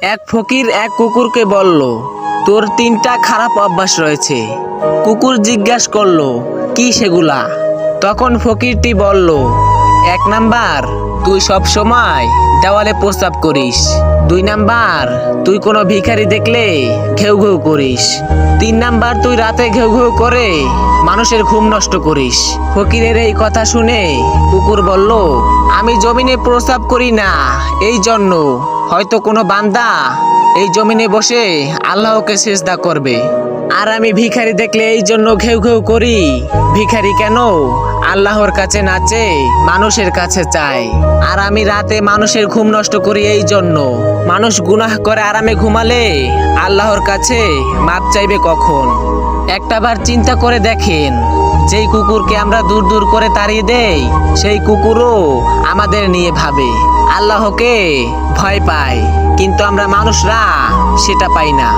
এক ফকির এক কুকুরকে বলল, তোর 3টা খারাপ অভ্যাস রয়েছে। কুকুর জিজ্ঞাসা করলো, কি সেগুলা? তখন ফকিরটি বলল, 1 নাম্বার, তুই সব সময় দেওয়ালে প্রস্রাব করিস। 2 নাম্বার, তুই কোনো ভিখারি দেখলে ঘেউ ঘেউ করিস। 3 নাম্বার, তুই রাতে ঘেউ ঘেউ করে মানুষের ঘুম নষ্ট করিস। ফকিরের এই কথা শুনে কুকুর বলল, আমি জমিনে প্রস্রাব করি না, এই জন্য হয়তো কোনো বান্দা এই জমিনে বসে আল্লাহকে সিজদা করবে। আর আমি ভিখারি দেখলে এই জন্য ঘেউ ঘেউ করি। ভিখারি কেন আল্লাহর কাছে নাচে, মানুষের কাছে চায়। আর আমি রাতে মানুষের ঘুম নষ্ট করি এই জন্য। মানুষ গুনাহ করে আরামে ঘুমালে আল্লাহর কাছে মাপ চাইবে কখন? একটাবার চিন্তা করে দেখেন, যেই কুকুরকে আমরা দূর দূর করে তাড়িয়ে দেই, সেই কুকুরও আমাদের নিয়ে ভাবে, আল্লাহকে ভয় পায়, কিন্তু আমরা মানুষরা সেটা পাই না।